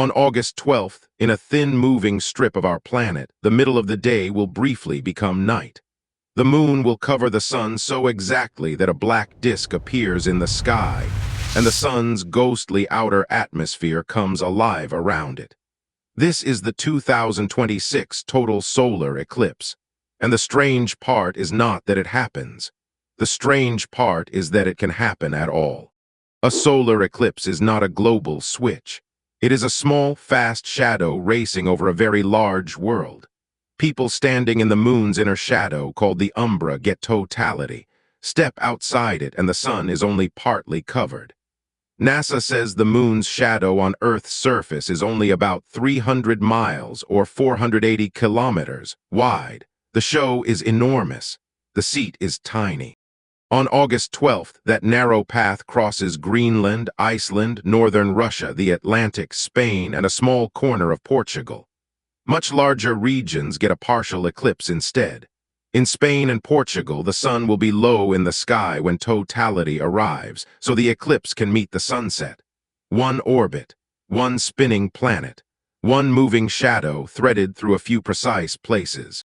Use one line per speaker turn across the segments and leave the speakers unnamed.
On August 12th, in a thin moving strip of our planet, the middle of the day will briefly become night. The moon will cover the sun so exactly that a black disk appears in the sky, and the sun's ghostly outer atmosphere comes alive around it. This is the 2026 total solar eclipse, and the strange part is not that it happens. The strange part is that it can happen at all. A solar eclipse is not a global switch. It is a small, fast shadow racing over a very large world. People standing in the moon's inner shadow, called the umbra, get totality. Step outside it and the sun is only partly covered. NASA says the moon's shadow on Earth's surface is only about 300 miles or 480 kilometers wide. The show is enormous. The seat is tiny. On August 12th, that narrow path crosses Greenland, Iceland, northern Russia, the Atlantic, Spain, and a small corner of Portugal. Much larger regions get a partial eclipse instead. In Spain and Portugal, the sun will be low in the sky when totality arrives, so the eclipse can meet the sunset. One orbit, one spinning planet, one moving shadow threaded through a few precise places.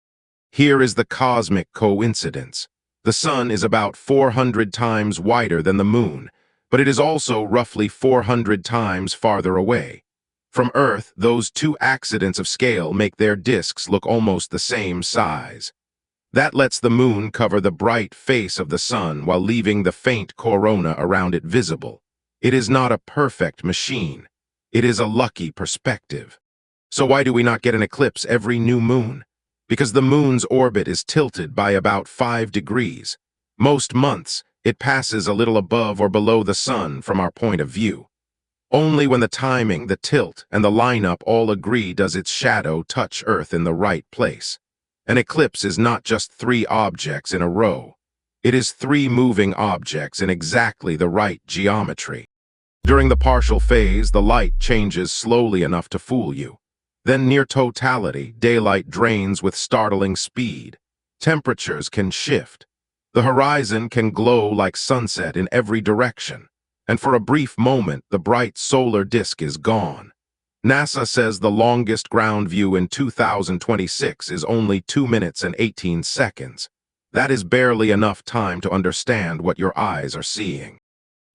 Here is the cosmic coincidence. The sun is about 400 times wider than the moon, but it is also roughly 400 times farther away. From Earth, those two accidents of scale make their disks look almost the same size. That lets the moon cover the bright face of the sun while leaving the faint corona around it visible. It is not a perfect machine. It is a lucky perspective. So why do we not get an eclipse every new moon? Because the moon's orbit is tilted by about 5 degrees. Most months, it passes a little above or below the sun from our point of view. Only when the timing, the tilt, and the lineup all agree does its shadow touch Earth in the right place. An eclipse is not just 3 objects in a row. It is 3 moving objects in exactly the right geometry. During the partial phase, the light changes slowly enough to fool you. Then near totality, daylight drains with startling speed. Temperatures can shift. The horizon can glow like sunset in every direction. And for a brief moment, the bright solar disk is gone. NASA says the longest ground view in 2026 is only 2 minutes and 18 seconds. That is barely enough time to understand what your eyes are seeing.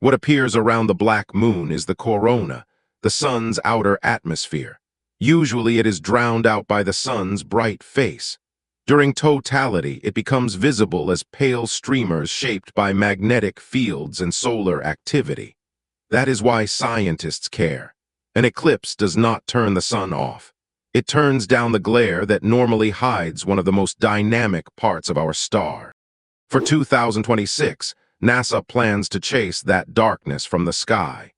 What appears around the black moon is the corona, the sun's outer atmosphere. Usually it is drowned out by the sun's bright face. During totality, it becomes visible as pale streamers shaped by magnetic fields and solar activity. That is why scientists care. An eclipse does not turn the sun off. It turns down the glare that normally hides one of the most dynamic parts of our star. For 2026, NASA plans to chase that darkness from the sky.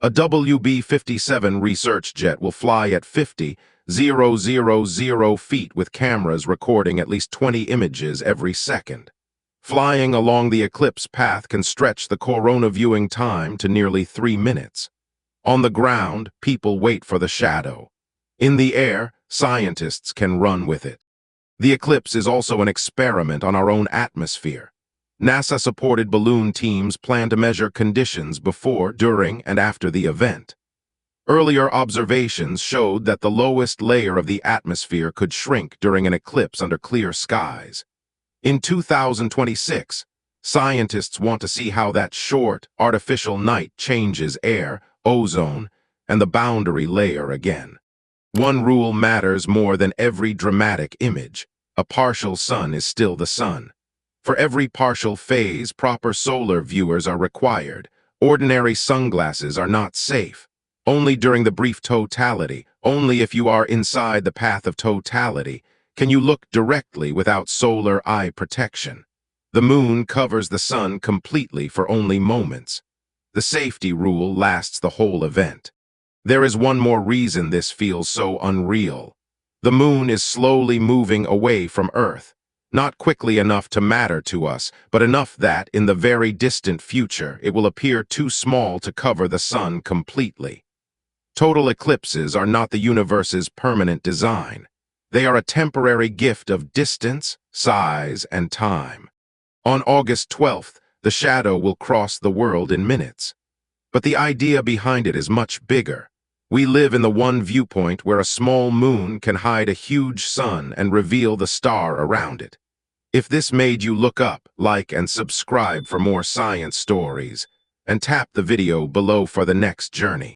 A WB-57 research jet will fly at 50,000 feet with cameras recording at least 20 images every second. Flying along the eclipse path can stretch the corona viewing time to nearly 3 minutes. On the ground, people wait for the shadow. In the air, scientists can run with it. The eclipse is also an experiment on our own atmosphere. NASA-supported balloon teams plan to measure conditions before, during, and after the event. Earlier observations showed that the lowest layer of the atmosphere could shrink during an eclipse under clear skies. In 2026, scientists want to see how that short, artificial night changes air, ozone, and the boundary layer again. One rule matters more than every dramatic image. A partial sun is still the sun. For every partial phase, proper solar viewers are required. Ordinary sunglasses are not safe. Only during the brief totality, only if you are inside the path of totality, can you look directly without solar eye protection. The moon covers the sun completely for only moments. The safety rule lasts the whole event. There is one more reason this feels so unreal. The moon is slowly moving away from Earth. Not quickly enough to matter to us, but enough that, in the very distant future, it will appear too small to cover the sun completely. Total eclipses are not the universe's permanent design. They are a temporary gift of distance, size, and time. On August 12th, the shadow will cross the world in minutes. But the idea behind it is much bigger. We live in the one viewpoint where a small moon can hide a huge sun and reveal the star around it. If this made you look up, like, and subscribe for more science stories, and tap the video below for the next journey.